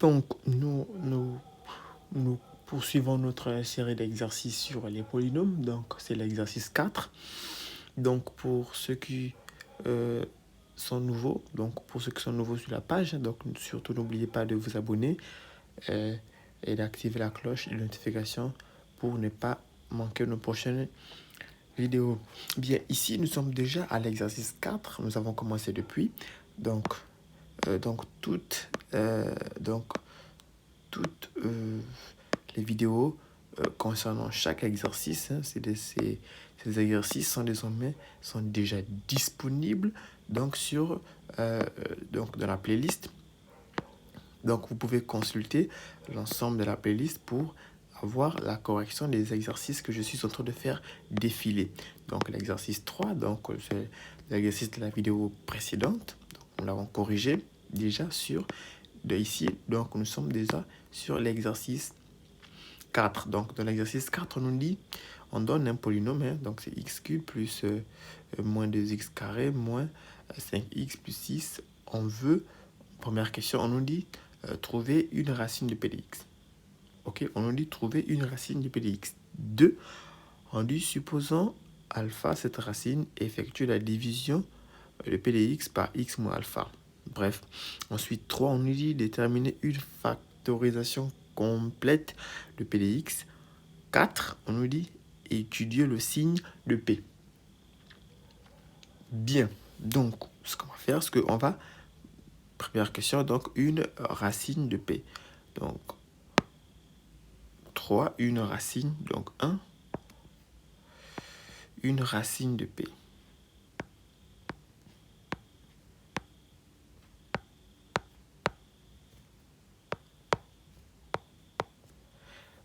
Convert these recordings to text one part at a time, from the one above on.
Donc, nous poursuivons notre série d'exercices sur les polynômes. Donc, c'est l'exercice 4. Donc, pour ceux qui sont nouveaux, sur la page, donc surtout n'oubliez pas de vous abonner et d'activer la cloche de notification pour ne pas manquer nos prochaines vidéos. Bien, ici, nous sommes déjà à l'exercice 4. Nous avons commencé depuis. Donc, toutes les vidéos concernant chaque exercice, ces exercices sont déjà disponibles donc dans la playlist. Donc vous pouvez consulter l'ensemble de la playlist pour avoir la correction des exercices que je suis en train de faire défiler. Donc l'exercice 3, c'est l'exercice de la vidéo précédente. Donc, nous l'avons corrigé déjà ici. Donc nous sommes déjà sur l'exercice 4. Donc dans l'exercice 4, on donne un polynôme, donc c'est x cube plus moins 2x carré moins 5x plus 6. On veut, première question, on nous dit trouver une racine de p de x. Ok, on nous dit trouver une racine de p de x. 2, on dit supposons alpha, cette racine effectue la division de p de x par x moins alpha. Bref, ensuite 3, on nous dit déterminer une factorisation complète de p de x. 4, on nous dit étudier le signe de p. Bien, donc ce qu'on va faire, c'est qu'on va, première question, donc une racine de p. Donc 3, une racine, donc 1, une racine de p.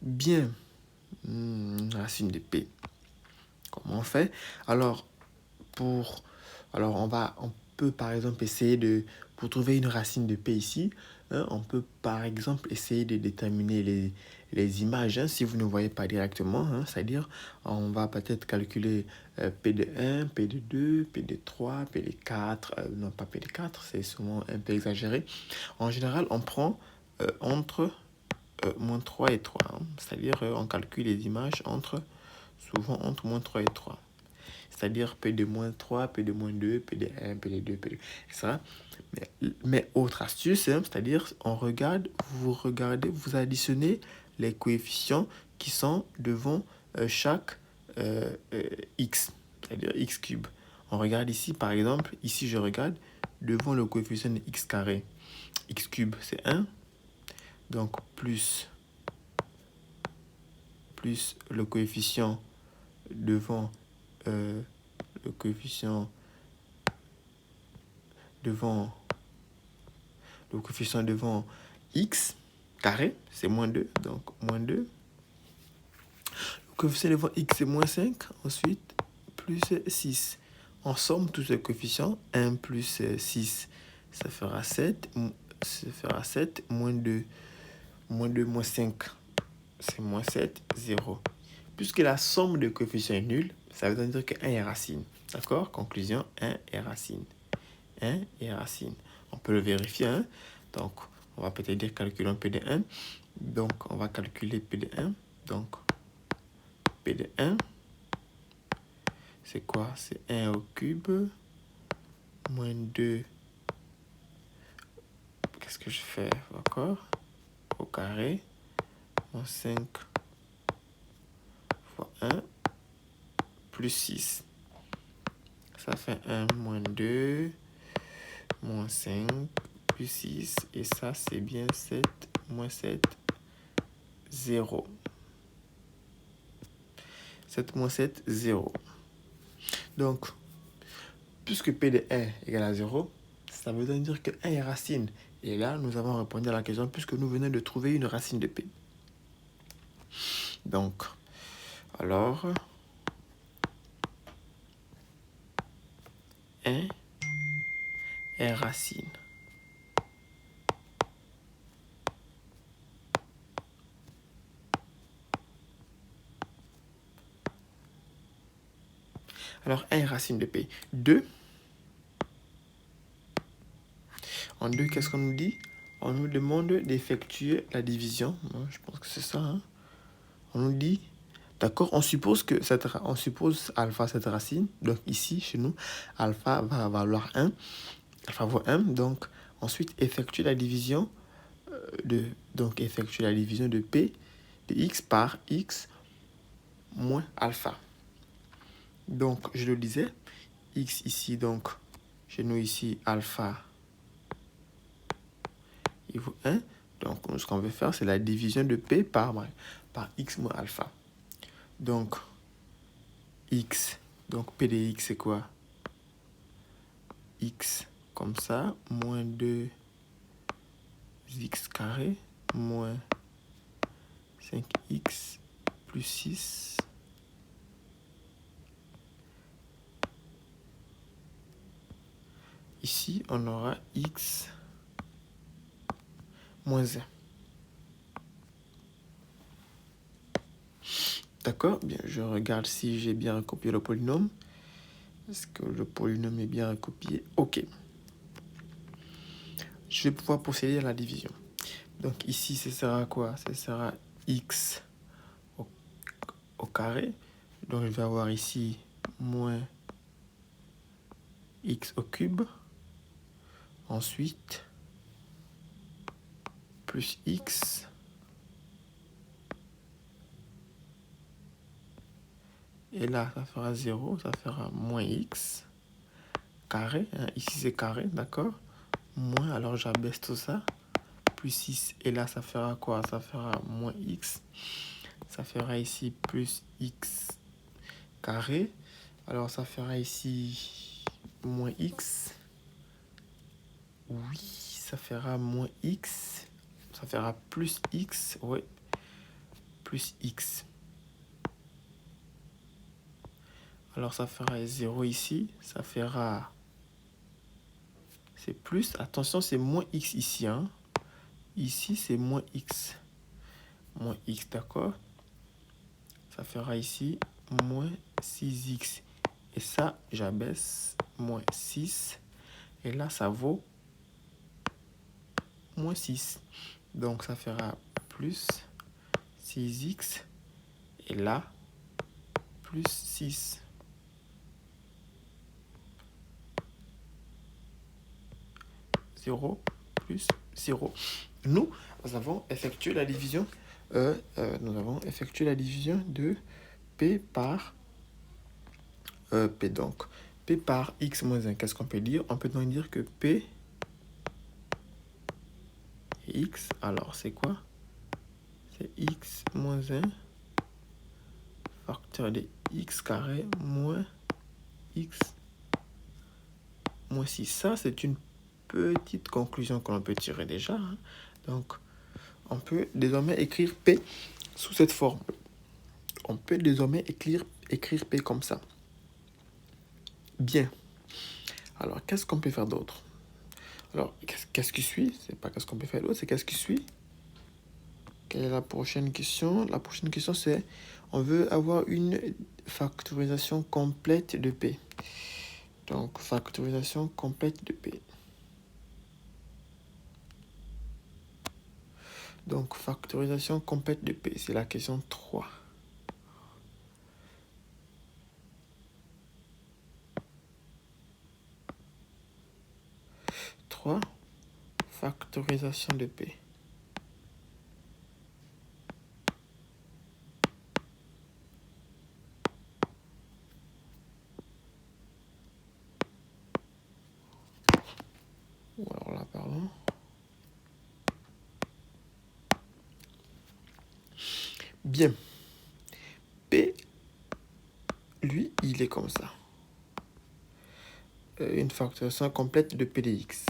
Bien, une racine de p. Comment on fait? Alors, on peut par exemple essayer pour trouver une racine de p ici, on peut par exemple essayer de déterminer les images, si vous ne voyez pas directement, c'est-à-dire on va peut-être calculer p de 1, p de 2, p de 3, p de 4, non pas p de 4, c'est souvent un peu exagéré. En général, on prend entre moins 3 et 3, c'est-à-dire on calcule les images souvent entre moins 3 et 3. C'est-à-dire P de moins 3, P de moins 2, P de 1, P de 2, P de... etc. Mais autre astuce, c'est-à-dire vous additionnez les coefficients qui sont devant chaque x, c'est-à-dire x cube. On regarde ici, par exemple, ici je regarde devant le coefficient de x carré. X cube, c'est 1. Donc, plus le coefficient devant le coefficient devant x carré, c'est moins 2, donc moins 2. Le coefficient devant x, c'est moins 5, ensuite plus 6. En somme, tous ces coefficients, 1 plus 6, ça fera 7, moins 2, moins 5, c'est moins 7, 0. Puisque la somme de coefficients est nulle, ça veut dire que 1 est racine. D'accord? Conclusion, 1 est racine. 1 est racine. On peut le vérifier. Donc, on va peut-être dire calculons P de 1. Donc, on va calculer P de 1. Donc, P de 1, c'est quoi? C'est 1 au cube, moins 2. Qu'est-ce que je fais? D'accord? Au carré, moins 5 fois 1, plus 6. Ça fait 1 moins 2, moins 5, plus 6. Et ça, c'est bien 7, moins 7, 0. 7 moins 7, 0. Donc, puisque P de 1 égale à 0, ça veut dire que 1 est racine. Et là, nous avons répondu à la question puisque nous venons de trouver une racine de P. Donc, alors, 1 est racine. Alors, 1 est racine de P. 2. En 2, qu'est-ce qu'on nous dit? on nous demande d'effectuer la division. Je pense que c'est ça. Hein. On nous dit, d'accord, on suppose alpha cette racine. Donc ici, chez nous, alpha va valoir 1. Alpha vaut 1. Donc ensuite, effectuer la division de P de x par x moins alpha. Donc, je le disais, x ici, donc, chez nous ici, alpha, il vaut 1. Donc, ce qu'on veut faire, c'est la division de P par x moins alpha. Donc, x, donc P de x, c'est quoi? X, comme ça, moins 2x carré, moins 5x plus 6. Ici, on aura x moins 1. D'accord? Bien, je regarde si j'ai bien recopié le polynôme. Est-ce que le polynôme est bien recopié? OK. Je vais pouvoir procéder à la division. Donc ici, ce sera quoi? Ce sera x au carré. Donc je vais avoir ici moins x au cube. Ensuite, plus x. Et là, ça fera 0, ça fera moins x carré. Hein. Ici, c'est carré, d'accord? Moins, alors j'abaisse tout ça. Plus 6. Et là, ça fera quoi? Ça fera moins x. Ça fera ici plus x carré. Alors, ça fera ici moins x. Oui, ça fera moins x. Ça fera plus x. Oui, plus x. Alors, ça fera 0 ici. Ça fera... C'est plus. Attention, c'est moins x ici. Hein. Ici, c'est moins x. Moins x, d'accord? Ça fera ici moins 6x. Et ça, j'abaisse. Moins 6. Et là, ça vaut moins 6. Donc, ça fera plus 6x. Et là, plus 6. Plus 0. Nous avons effectué la division. De P par P. Donc, P par x moins 1. Qu'est-ce qu'on peut dire? On peut donc dire que P et x, alors c'est quoi? C'est x moins 1 facteur de x carré moins x moins 6. Ça, c'est une petite conclusion que l'on peut tirer déjà. Hein. Donc, on peut désormais écrire P sous cette forme. On peut désormais écrire P comme ça. Bien. Alors, qu'est-ce qu'on peut faire d'autre? Alors, qu'est-ce qui suit? C'est pas qu'est-ce qu'on peut faire d'autre, c'est qu'est-ce qui suit? Quelle est la prochaine question? La prochaine question, c'est on veut avoir une factorisation complète de P. Donc, factorisation complète de P. Donc, factorisation complète de P, c'est la question 3. Factorisation de P. Ou alors là, pardon. Bien. P, lui, il est comme ça. Une factorisation complète de P de x.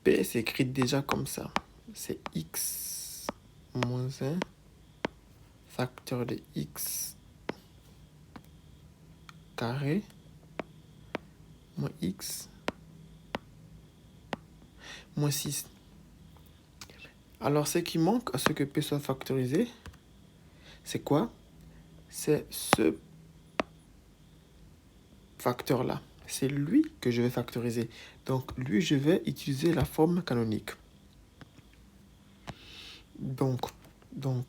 P s'écrit déjà comme ça. C'est x moins 1 facteur de x carré moins x moins 6. Alors, ce qui manque à ce que P soit factorisé, c'est quoi? C'est ce facteur-là. c'est lui que je vais factoriser. Donc, lui, je vais utiliser la forme canonique. Donc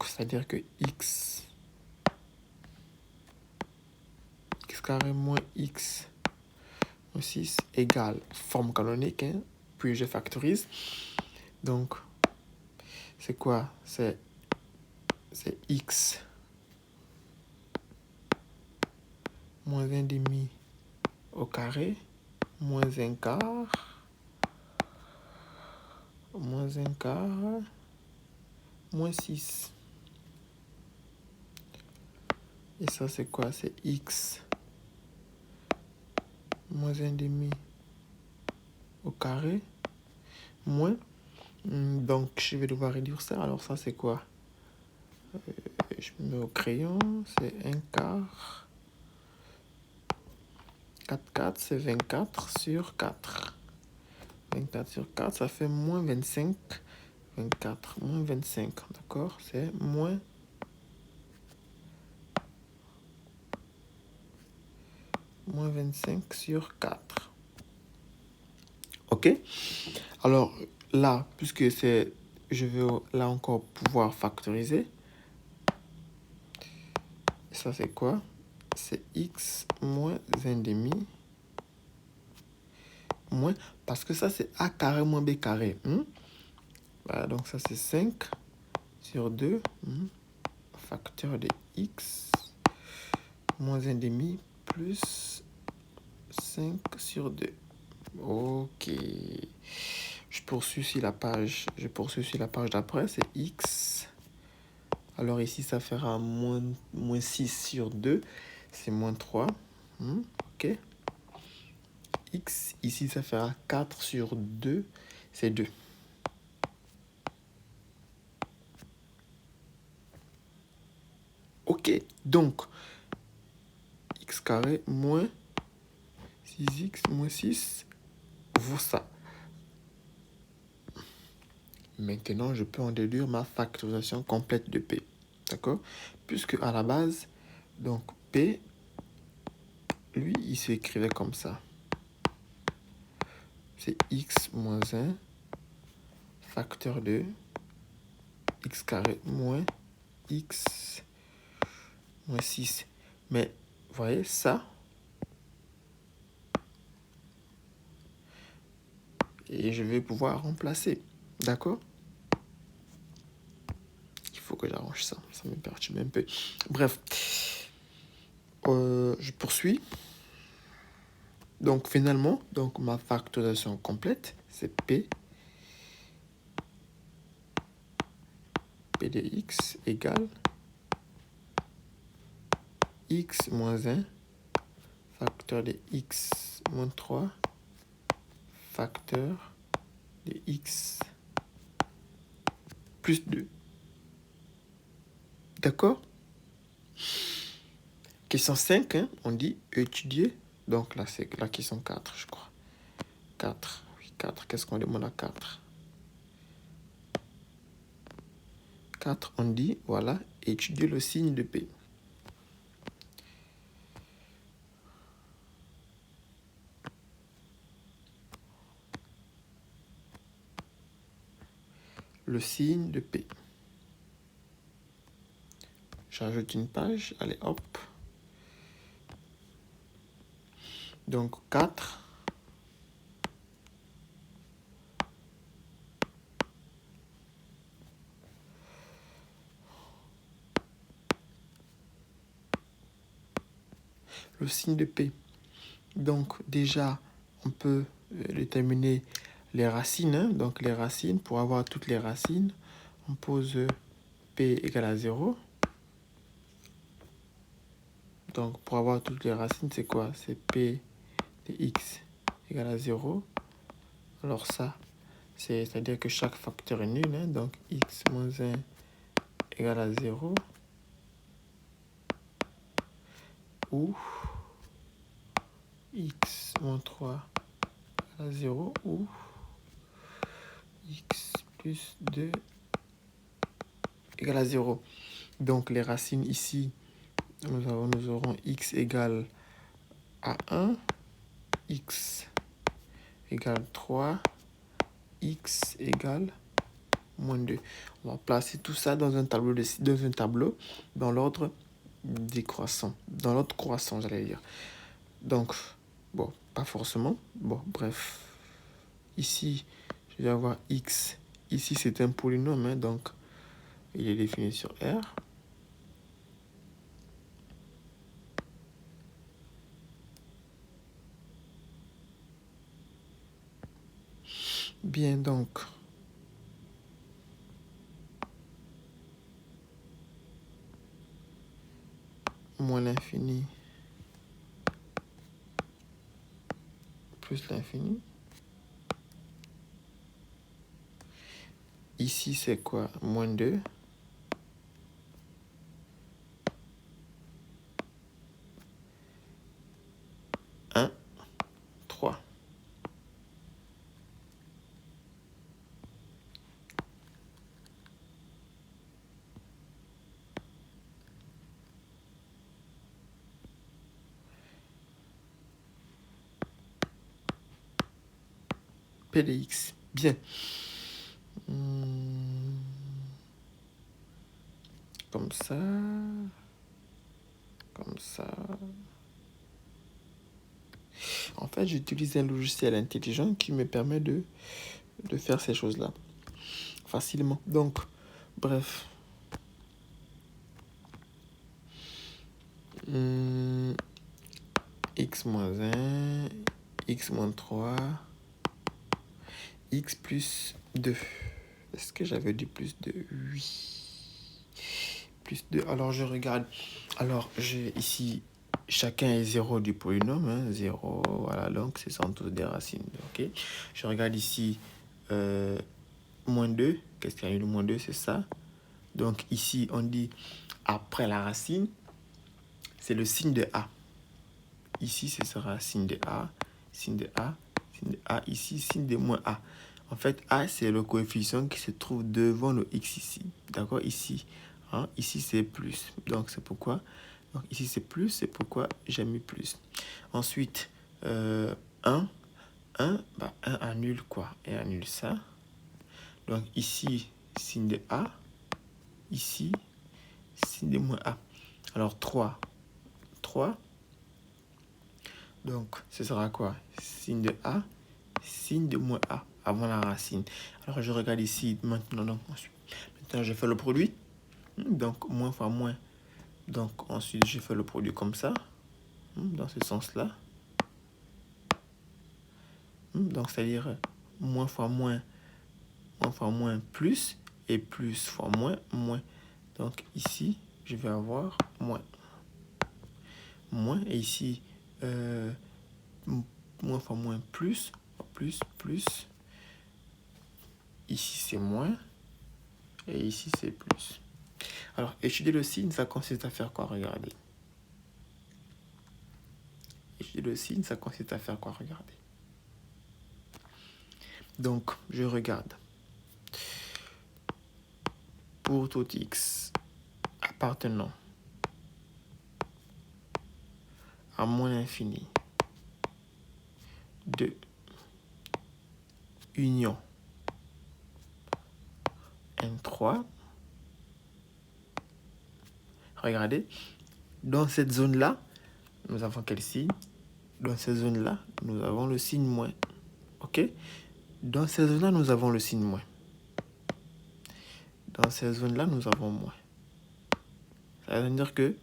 c'est-à-dire que x carré moins x moins 6 égale forme canonique, hein, puis je factorise. Donc, c'est quoi? C'est x moins 1 demi au carré, moins 1 quart, moins 1 quart, moins 6. Et ça, c'est quoi? C'est x moins 1 demi au carré, moins. Donc, je vais devoir réduire ça. Alors, ça, c'est quoi? Je me mets au crayon. C'est 1 quart. 4, c'est 24 sur 4. 24 sur 4, ça fait moins 25. 24, moins 25. D'accord? C'est moins 25 sur 4. OK? Alors, là, puisque c'est... Je vais là encore pouvoir factoriser. Ça, c'est quoi? C'est x moins 1 demi. Moins, parce que ça, c'est a carré moins b carré. Voilà, donc ça, c'est 5 sur 2. Facteur de x moins 1 demi plus 5 sur 2. OK. Je poursuis sur la page. D'après. C'est x. Alors ici, ça fera moins 6 sur 2. C'est moins 3. OK. X, ici, ça fera 4 sur 2. C'est 2. OK. Donc, x carré moins 6x moins 6 vaut ça. Maintenant, je peux en déduire ma factorisation complète de P. D'accord? Puisque à la base, donc P, lui, il s'écrivait comme ça. C'est x moins 1 facteur de x carré moins x moins 6. Mais, vous voyez, ça, et je vais pouvoir remplacer. D'accord? Il faut que j'arrange ça. Ça me perturbe un peu. Bref. Je poursuis. Donc, finalement, ma factorisation complète, c'est P de x égale x moins 1 facteur de x moins 3 facteur de x plus 2. D'accord? Question 5, hein, on dit étudier. Donc là, c'est la question 4, je crois. 4, oui, 4. Qu'est-ce qu'on demande à 4? 4, on dit, voilà, étudier le signe de P. Le signe de P. J'ajoute une page, allez, hop. Donc 4. Le signe de P. Donc déjà, on peut déterminer les racines. Hein. Donc les racines, pour avoir toutes les racines, on pose P égale à 0. Donc pour avoir toutes les racines, c'est quoi? C'est P de x égale à 0. Alors ça, c'est-à-dire que chaque facteur est nul. Hein. Donc x moins 1 égale à 0. Ou x moins 3 égale à 0. Ou x plus 2 égale à 0. Donc les racines ici, nous aurons x égale à 1. x égale 3, x égale moins 2. On va placer tout ça dans un tableau, dans l'ordre décroissant, dans l'ordre croissant, j'allais dire. Donc, bon, pas forcément. Bon, bref. Ici, je vais avoir x. Ici, c'est un polynôme, hein, donc il est défini sur R. Bien, donc, moins l'infini plus l'infini. Ici, c'est quoi? Moins 2. Un, 3. P de x. Bien. Comme ça. Comme ça. En fait, j'utilise un logiciel intelligent qui me permet de faire ces choses-là facilement. Donc, bref. X moins 1, x moins 3, x plus 2. Est-ce que j'avais dit plus 2? Oui. Plus 2. Alors, je regarde. Alors, j'ai ici, chacun est 0 du polynôme. Hein, 0, voilà, donc ce sont tous des racines. Ok. Je regarde ici, moins 2. Qu'est-ce qu'il y a eu le moins 2? C'est ça. Donc, ici, on dit, après la racine, c'est le signe de A. Ici, ce sera signe de A, signe de A, signe de A. Ici, signe de moins A. En fait, A, c'est le coefficient qui se trouve devant le X ici. D'accord? Ici. Hein? Ici, c'est plus. Donc, c'est pourquoi. Donc, ici, c'est plus. C'est pourquoi j'ai mis plus. Ensuite, 1. 1, bah, 1 annule quoi? 1 annule ça. Donc, ici, signe de A. Ici, signe de moins A. Alors, 3. 3. Donc, ce sera quoi? Signe de A, signe de moins A, avant la racine. Alors, je regarde ici, maintenant, donc, ensuite. Maintenant, je fais le produit. Donc, moins fois moins. Donc, ensuite, je fais le produit comme ça. Dans ce sens-là. Donc, c'est-à-dire, moins fois moins plus. Et plus fois moins, moins. Donc, ici, je vais avoir moins. Moins. Et ici, moins fois moins plus. Plus, plus. Ici, c'est moins. Et ici, c'est plus. Alors, étudier le signe, ça consiste à faire quoi? Regardez. Étudier le signe, ça consiste à faire quoi? Regardez. Donc, je regarde. Pour tout x appartenant à moins l'infini de union N3, regardez, dans cette zone-là, nous avons quel signe? Dans cette zone-là, nous avons le signe moins. OK? Dans cette zone-là, nous avons le signe moins. Dans cette zone-là, nous avons moins. Ça veut dire que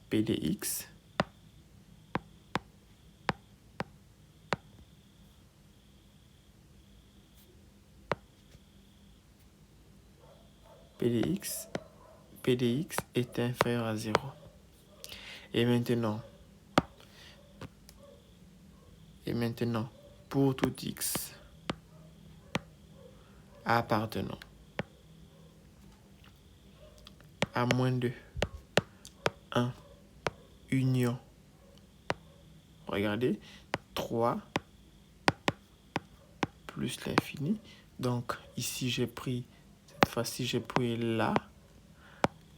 P de x P de x est inférieur à 0. Et maintenant, pour tout x appartenant à moins de 1 union, regardez, 3 plus l'infini. Donc ici j'ai pris, cette fois-ci j'ai pris là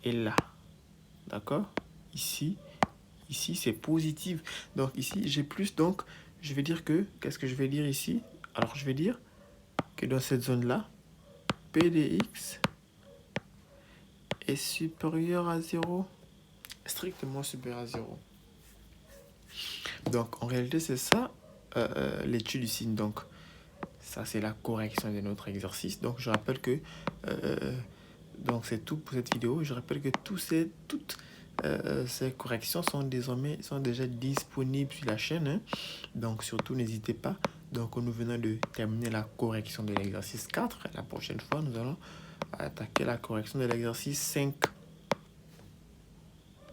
et là. D'accord? Ici c'est positif. Donc ici j'ai plus, donc je vais dire que, qu'est-ce que je vais dire ici? Alors, je vais dire que dans cette zone-là, P de x est supérieur à 0, strictement supérieur à 0. Donc, en réalité, c'est ça l'étude du signe. Donc, ça, c'est la correction de notre exercice. Donc, je rappelle que donc c'est tout pour cette vidéo. Je rappelle que toutes ces corrections sont déjà disponibles sur la chaîne. Hein. Donc, surtout, n'hésitez pas. Donc, nous venons de terminer la correction de l'exercice 4. La prochaine fois, nous allons attaquer la correction de l'exercice 5.